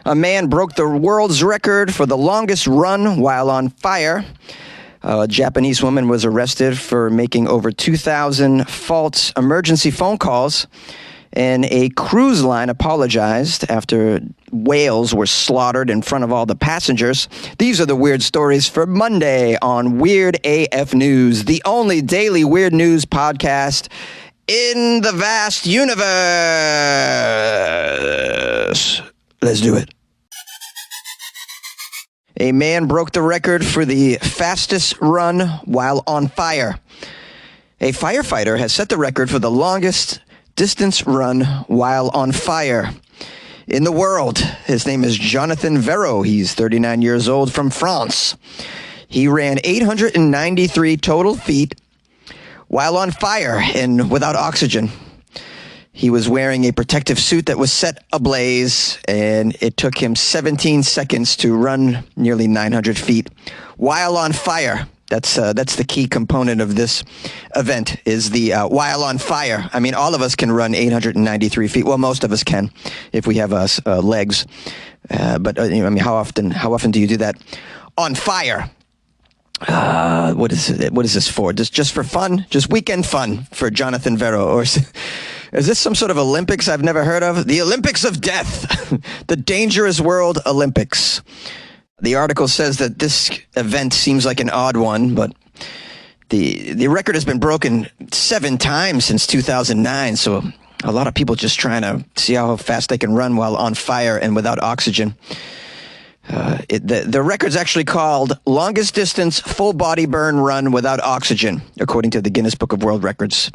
A man broke the world's record for the longest run while on fire. A Japanese woman was arrested for making over 2,000 false emergency phone calls, and a cruise line apologized after whales were slaughtered in front of all the passengers. These are the weird stories for Monday on Weird AF News, the only daily weird news podcast in the vast universe. Let's do it. A man broke the record for the fastest run while on fire. A firefighter has set the record for the longest distance run while on fire in the world. His name is Jonathan Vero. He's 39 years old, from France. He ran 893 total feet while on fire and without oxygen. He was wearing a protective suit that was set ablaze, and it took him 17 seconds to run nearly 900 feet while on fire. That's the key component of this event, is the while on fire. I mean, all of us can run 893 feet. Well, most of us can if we have legs. But I mean, how often do you do that on fire? What is this for? Just for fun? Just weekend fun for Jonathan Vero? Or is this some sort of Olympics I've never heard of? The Olympics of Death. The Dangerous World Olympics. The article says that this event seems like an odd one, but the record has been broken 7 times since 2009, so a lot of people just trying to see how fast they can run while on fire and without oxygen. The record's actually called Longest Distance Full Body Burn Run Without Oxygen, according to the Guinness Book of World Records.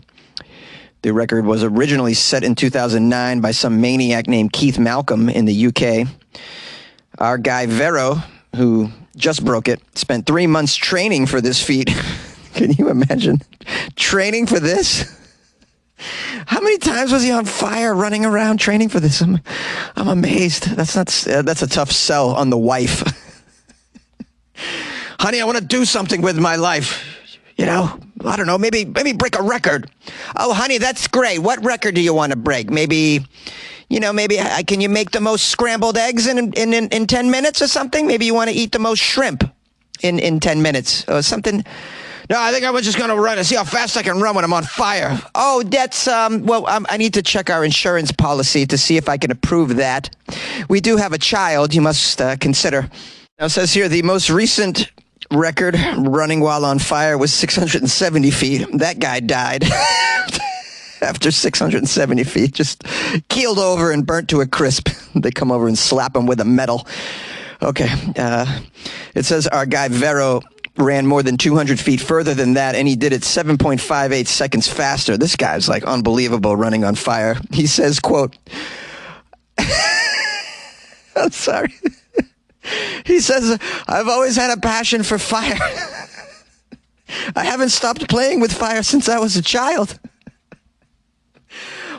The record was originally set in 2009 by some maniac named Keith Malcolm in the UK. Our guy Vero, who just broke it, spent 3 months training for this feat. Can you imagine training for this? How many times was he on fire running around training for this? I'm amazed. That's a tough sell on the wife. Honey, I want to do something with my life. You know, I don't know, maybe break a record. Oh, honey, that's great. What record do you want to break? Maybe can you make the most scrambled eggs in 10 minutes or something? Maybe you want to eat the most shrimp in 10 minutes or something. No, I think I was just going to run and see how fast I can run when I'm on fire. Oh, that's, I need to check our insurance policy to see if I can approve that. We do have a child you must consider. Now, it says here the most recent record running while on fire was 670 feet. That guy died after 670 feet, just keeled over and burnt to a crisp. They come over and slap him with a medal. Okay. It says our guy Vero ran more than 200 feet further than that, and he did it 7.58 seconds faster. This guy's like unbelievable running on fire. He says, quote, I'm sorry. He says, I've always had a passion for fire. I haven't stopped playing with fire since I was a child.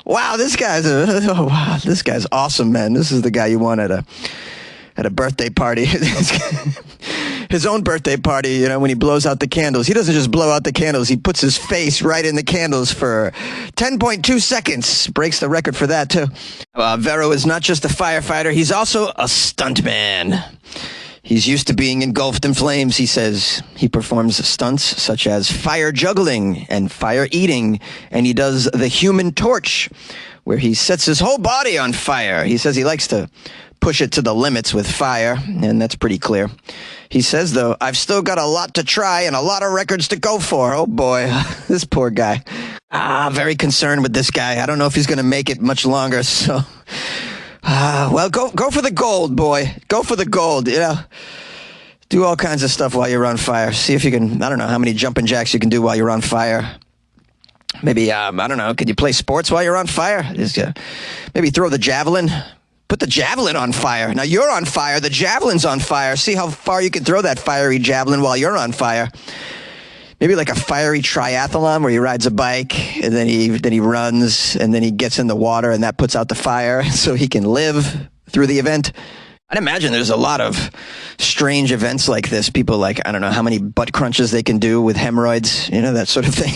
Wow, this guy's awesome, man. This is the guy you want at a birthday party. His own birthday party, you know, when he blows out the candles. He doesn't just blow out the candles. He puts his face right in the candles for 10.2 seconds. Breaks the record for that, too. Vero is not just a firefighter. He's also a stuntman. He's used to being engulfed in flames, he says. He performs stunts such as fire juggling and fire eating, and he does the human torch, where he sets his whole body on fire. He says he likes to push it to the limits with fire, and that's pretty clear. He says, though, I've still got a lot to try and a lot of records to go for. Oh, boy, this poor guy. Very concerned with this guy. I don't know if he's going to make it much longer, so... well, go for the gold, boy. Go for the gold, you know. Do all kinds of stuff while you're on fire. See if you can, I don't know how many jumping jacks you can do while you're on fire. Maybe, I don't know, can you play sports while you're on fire? Maybe throw the javelin. Put the javelin on fire. Now you're on fire. The javelin's on fire. See how far you can throw that fiery javelin while you're on fire. Maybe like a fiery triathlon where he rides a bike and then he runs and then he gets in the water and that puts out the fire so he can live through the event. I'd imagine there's a lot of strange events like this. People like, I don't know how many butt crunches they can do with hemorrhoids, you know, that sort of thing.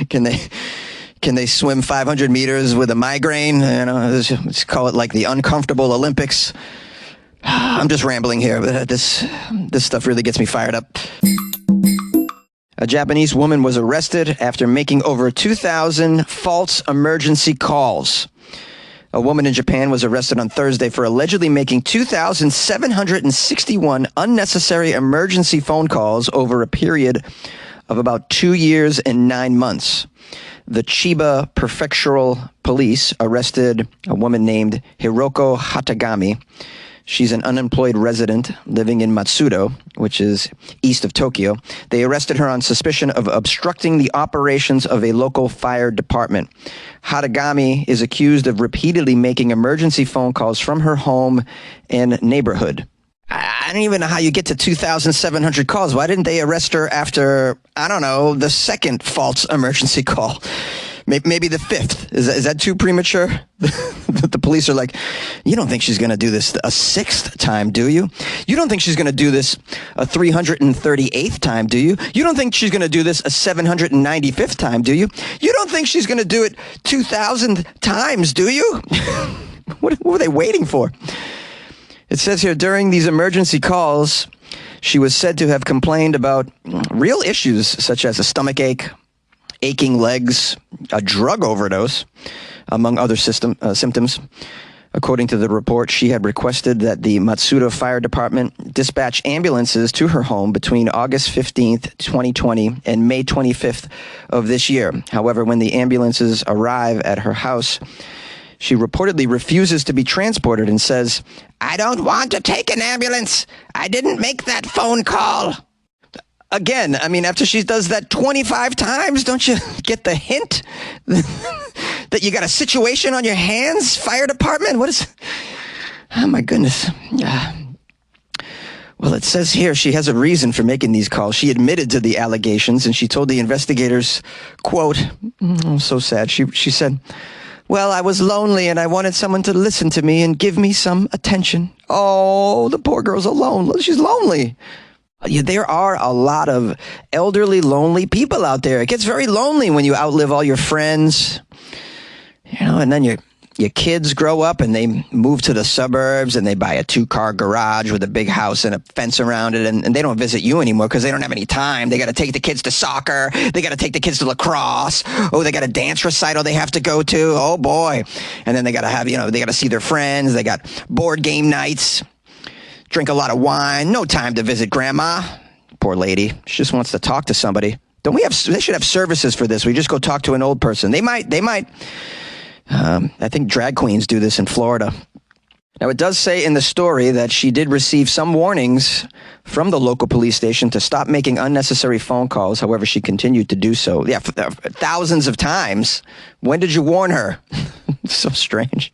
Can they swim 500 meters with a migraine? You know, let's call it like the uncomfortable Olympics. I'm just rambling here, but this stuff really gets me fired up. A Japanese woman was arrested after making over 2,000 false emergency calls. A woman in Japan was arrested on Thursday for allegedly making 2,761 unnecessary emergency phone calls over a period of about 2 years and 9 months. The Chiba Prefectural Police arrested a woman named Hiroko Hatagami. She's an unemployed resident living in Matsudo, which is east of Tokyo. They arrested her on suspicion of obstructing the operations of a local fire department. Hatagami is accused of repeatedly making emergency phone calls from her home and neighborhood. I don't even know how you get to 2,700 calls. Why didn't they arrest her after, I don't know, the second false emergency call? Maybe the fifth. Is that too premature? The police are like, you don't think she's going to do this a sixth time, do you? You don't think she's going to do this a 338th time, do you? You don't think she's going to do this a 795th time, do you? You don't think she's going to do it 2,000 times, do you? What were they waiting for? It says here, during these emergency calls, she was said to have complained about real issues such as a stomach ache, aching legs, a drug overdose, among other symptoms. According to the report, she had requested that the Matsudo Fire Department dispatch ambulances to her home between August 15th, 2020 and May 25th of this year. However, when the ambulances arrive at her house, she reportedly refuses to be transported and says, "I don't want to take an ambulance. I didn't make that phone call." Again, I mean, after she does that 25 times, don't you get the hint that you got a situation on your hands, fire department? What is... Oh, my goodness. Well, it says here she has a reason for making these calls. She admitted to the allegations, and she told the investigators, quote, so sad, she said, "Well, I was lonely, and I wanted someone to listen to me and give me some attention." Oh, the poor girl's alone. She's lonely. There are a lot of elderly, lonely people out there. It gets very lonely when you outlive all your friends, and then your kids grow up and they move to the suburbs and they buy a 2-car garage with a big house and a fence around it, and they don't visit you anymore because they don't have any time. They got to take the kids to soccer. They got to take the kids to lacrosse. Oh, they got a dance recital they have to go to. Oh, boy. And then they got to have, they got to see their friends. They got board game nights. Drink a lot of wine, no time to visit grandma. Poor lady. She just wants to talk to somebody. They should have services for this. We just go talk to an old person. They might, I think drag queens do this in Florida. Now, it does say in the story that she did receive some warnings from the local police station to stop making unnecessary phone calls. However, she continued to do so. Yeah, thousands of times. When did you warn her? So strange.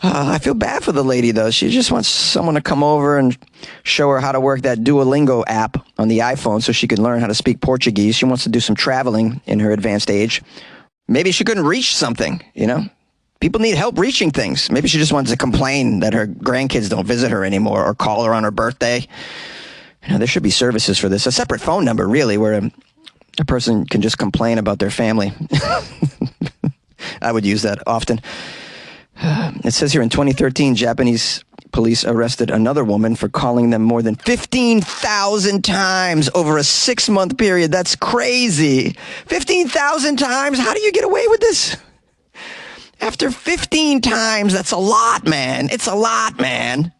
I feel bad for the lady, though. She just wants someone to come over and show her how to work that Duolingo app on the iPhone so she can learn how to speak Portuguese. She wants to do some traveling in her advanced age. Maybe she couldn't reach something, People need help reaching things. Maybe she just wants to complain that her grandkids don't visit her anymore or call her on her birthday. There should be services for this. A separate phone number, really, where a person can just complain about their family. I would use that often. It says here in 2013, Japanese police arrested another woman for calling them more than 15,000 times over a 6-month period. That's crazy. 15,000 times? How do you get away with this? After 15 times, that's a lot, man. It's a lot, man.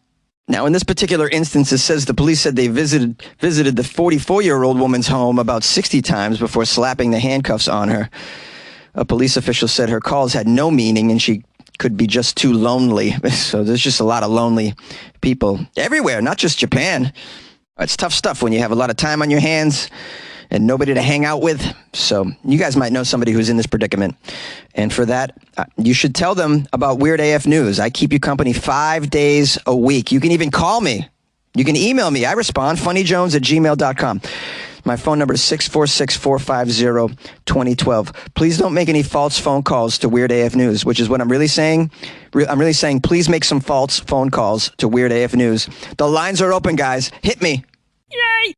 Now, in this particular instance, it says the police said they visited the 44-year-old woman's home about 60 times before slapping the handcuffs on her. A police official said her calls had no meaning and she could be just too lonely. So there's just a lot of lonely people everywhere, not just Japan. It's tough stuff when you have a lot of time on your hands and nobody to hang out with. So you guys might know somebody who's in this predicament. And for that, you should tell them about Weird AF News. I keep you company 5 days a week. You can even call me. You can email me. I respond, funnyjones@gmail.com. My phone number is 646-450-2012. Please don't make any false phone calls to Weird AF News, which is what I'm really saying. I'm really saying please make some false phone calls to Weird AF News. The lines are open, guys. Hit me. Yay!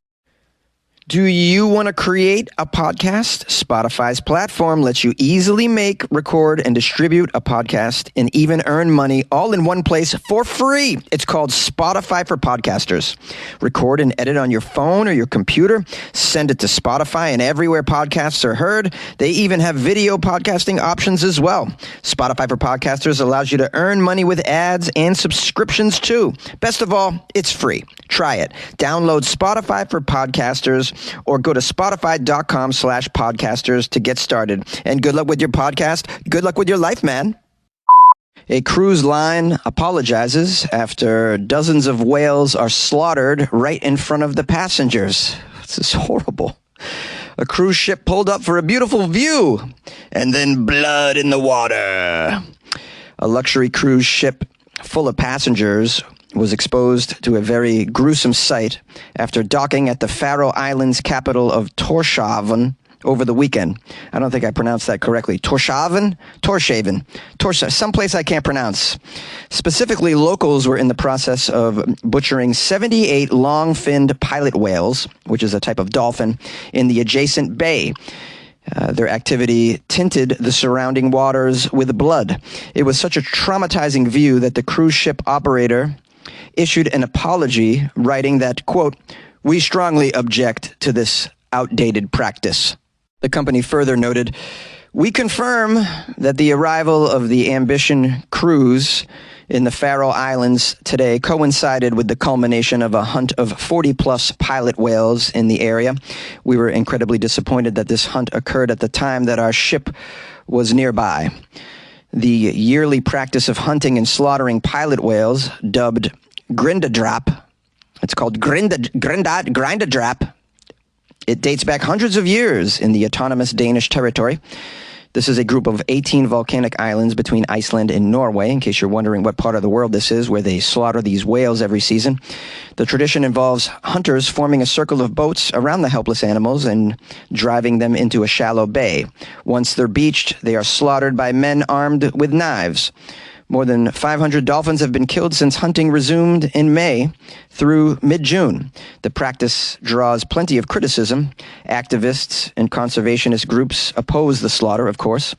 Do you want to create a podcast? Spotify's platform lets you easily make, record, and distribute a podcast and even earn money all in one place for free. It's called Spotify for Podcasters. Record and edit on your phone or your computer. Send it to Spotify and everywhere podcasts are heard. They even have video podcasting options as well. Spotify for Podcasters allows you to earn money with ads and subscriptions too. Best of all, it's free. Try it. Download Spotify for Podcasters or go to spotify.com/podcasters to get started. And good luck with your podcast. Good luck with your life, man. A cruise line apologizes after dozens of whales are slaughtered right in front of the passengers. This is horrible. A cruise ship pulled up for a beautiful view, and then blood in the water. A luxury cruise ship full of passengers was exposed to a very gruesome sight after docking at the Faroe Islands capital of Tórshavn over the weekend. I don't think I pronounced that correctly. Tórshavn? Someplace I can't pronounce. Specifically, locals were in the process of butchering 78 long-finned pilot whales, which is a type of dolphin, in the adjacent bay. Their activity tinted the surrounding waters with blood. It was such a traumatizing view that the cruise ship operator issued an apology, writing that, quote, "We strongly object to this outdated practice." The company further noted, "We confirm that the arrival of the Ambition cruise in the Faroe Islands today coincided with the culmination of a hunt of 40-plus pilot whales in the area. We were incredibly disappointed that this hunt occurred at the time that our ship was nearby. The yearly practice of hunting and slaughtering pilot whales, dubbed grindadrap, it's called grindadrap. It dates back hundreds of years in the autonomous Danish territory. This is a group of 18 volcanic islands between Iceland and Norway, in case you're wondering what part of the world this is, where they slaughter these whales every season. The tradition involves hunters forming a circle of boats around the helpless animals and driving them into a shallow bay. Once they're beached, they are slaughtered by men armed with knives. More than 500 dolphins have been killed since hunting resumed in May through mid-June. The practice draws plenty of criticism. Activists and conservationist groups oppose the slaughter, of course.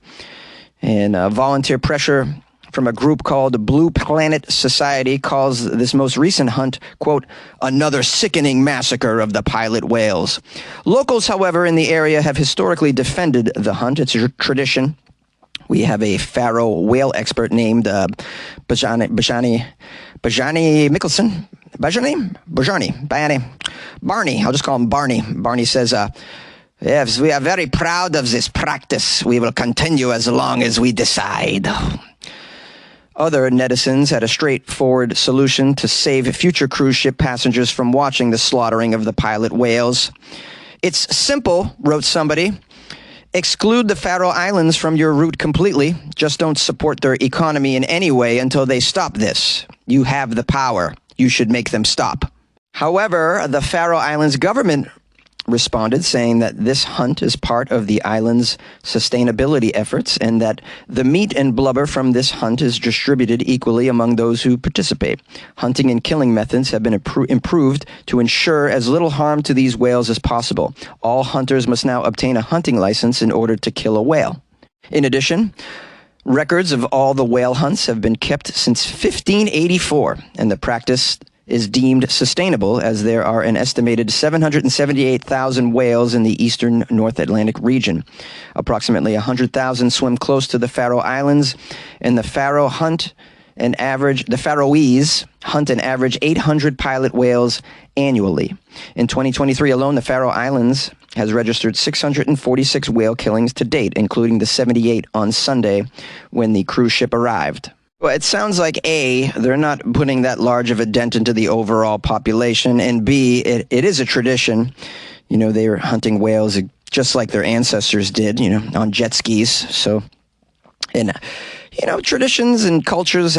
And volunteer pressure from a group called Blue Planet Society calls this most recent hunt, quote, "another sickening massacre of the pilot whales." Locals, however, in the area have historically defended the hunt. It's a tradition. We have a Faroe whale expert named Bajani Mikkelsen. Barney. I'll just call him Barney. Barney says, "Yes, we are very proud of this practice. We will continue as long as we decide." Other netizens had a straightforward solution to save future cruise ship passengers from watching the slaughtering of the pilot whales. "It's simple," wrote somebody. "Exclude the Faroe Islands from your route completely. Just don't support their economy in any way until they stop this. You have the power. You should make them stop." However, the Faroe Islands government responded, saying that this hunt is part of the island's sustainability efforts and that the meat and blubber from this hunt is distributed equally among those who participate. Hunting and killing methods have been improved to ensure as little harm to these whales as possible. All hunters must now obtain a hunting license in order to kill a whale. In addition, records of all the whale hunts have been kept since 1584, and the practice is deemed sustainable as there are an estimated 778,000 whales in the eastern North Atlantic region. Approximately 100,000 swim close to the Faroe Islands, and the Faroese hunt an average 800 pilot whales annually. In 2023 alone, the Faroe Islands has registered 646 whale killings to date, including the 78 on Sunday when the cruise ship arrived. Well, it sounds like A, they're not putting that large of a dent into the overall population, and B, it is a tradition. You know, they were hunting whales just like their ancestors did, on jet skis. So, and, traditions and cultures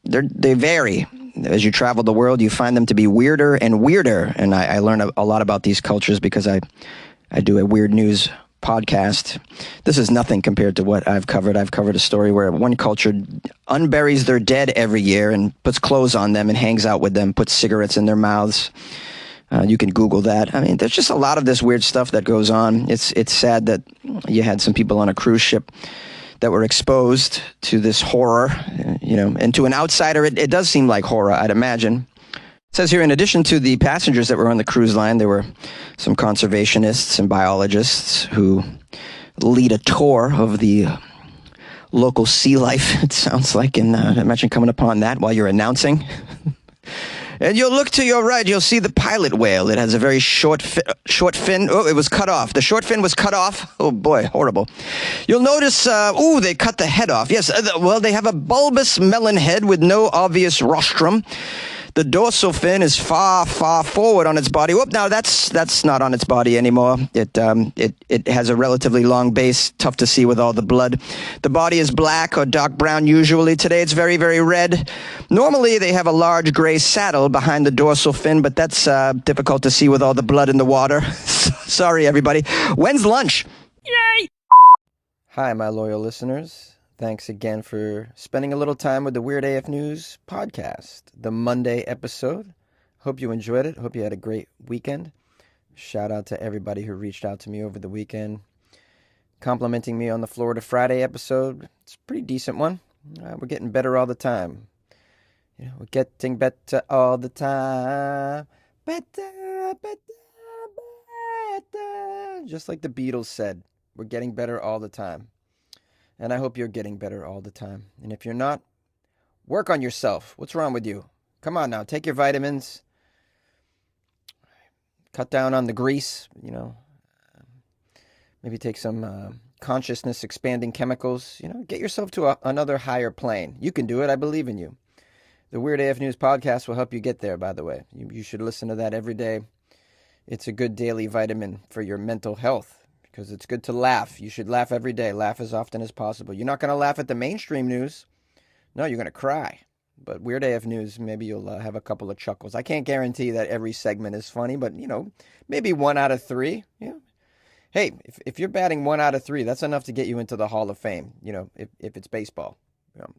they vary. As you travel the world, you find them to be weirder and weirder. And I learn a lot about these cultures because I do a weird news podcast. This is nothing compared to what I've covered. I've covered a story where one culture unburies their dead every year and puts clothes on them and hangs out with them, puts cigarettes in their mouths. You can Google that. I mean, there's just a lot of this weird stuff that goes on. It's sad that you had some people on a cruise ship that were exposed to this horror, and to an outsider, it does seem like horror, I'd imagine. It says here, in addition to the passengers that were on the cruise line, there were some conservationists and biologists who lead a tour of the local sea life, it sounds like, and imagine coming upon that while you're announcing. And you'll look to your right, you'll see the pilot whale. It has a very short fin. Oh, it was cut off. The short fin was cut off. Oh, boy, horrible. You'll notice, they cut the head off. Yes, they have a bulbous melon head with no obvious rostrum. The dorsal fin is far, far forward on its body. Whoop, now that's not on its body anymore. It has a relatively long base, tough to see with all the blood. The body is black or dark brown usually. Today it's very, very red. Normally they have a large gray saddle behind the dorsal fin, but that's difficult to see with all the blood in the water. Sorry, everybody. When's lunch? Yay! Hi, my loyal listeners. Thanks again for spending a little time with the Weird AF News podcast, the Monday episode. Hope you enjoyed it. Hope you had a great weekend. Shout out to everybody who reached out to me over the weekend, complimenting me on the Florida Friday episode. It's a pretty decent one. We're getting better all the time. We're getting better all the time. Better, better, better. Just like the Beatles said, we're getting better all the time. And I hope you're getting better all the time. And if you're not, work on yourself. What's wrong with you? Come on now, take your vitamins. Cut down on the grease, Maybe take some consciousness expanding chemicals. Get yourself to another higher plane. You can do it. I believe in you. The Weird AF News podcast will help you get there, by the way. You should listen to that every day. It's a good daily vitamin for your mental health. Because it's good to laugh. You should laugh every day. Laugh as often as possible. You're not going to laugh at the mainstream news. No, you're going to cry. But Weird AF News, maybe you'll have a couple of chuckles. I can't guarantee that every segment is funny, but, maybe 1 out of 3. Yeah. Hey, if you're batting 1 out of 3, that's enough to get you into the Hall of Fame, if it's baseball.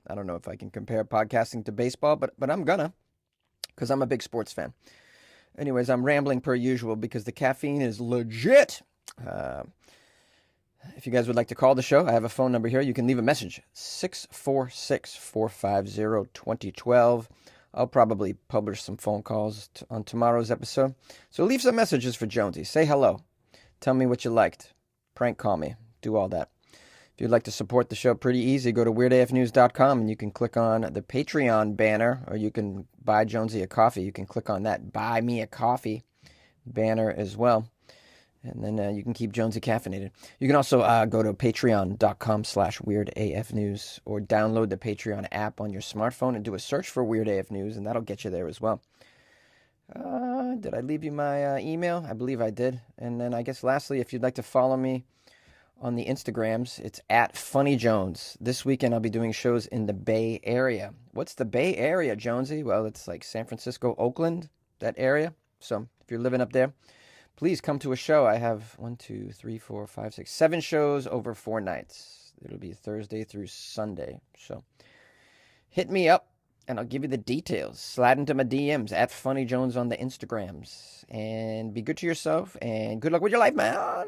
I don't know if I can compare podcasting to baseball, but I'm gonna, because I'm a big sports fan. Anyways, I'm rambling per usual because the caffeine is legit. If you guys would like to call the show, I have a phone number here. You can leave a message, 646-450-2012. I'll probably publish some phone calls on tomorrow's episode. So leave some messages for Jonesy. Say hello. Tell me what you liked. Prank call me. Do all that. If you'd like to support the show, pretty easy. Go to weirdafnews.com and you can click on the Patreon banner, or you can buy Jonesy a coffee. You can click on that Buy Me a Coffee banner as well. And then you can keep Jonesy caffeinated. You can also go to patreon.com/weirdafnews or download the Patreon app on your smartphone and do a search for Weird AF News, and that'll get you there as well. Did I leave you my email? I believe I did. And then I guess lastly, if you'd like to follow me on the Instagrams, it's @FunnyJones. This weekend I'll be doing shows in the Bay Area. What's the Bay Area, Jonesy? Well, it's like San Francisco, Oakland, that area. So if you're living up there, please come to a show. I have 7 shows over 4 nights. It'll be Thursday through Sunday. So hit me up and I'll give you the details. Slide into my DMs @FunnyJones on the Instagrams. And be good to yourself and good luck with your life, man.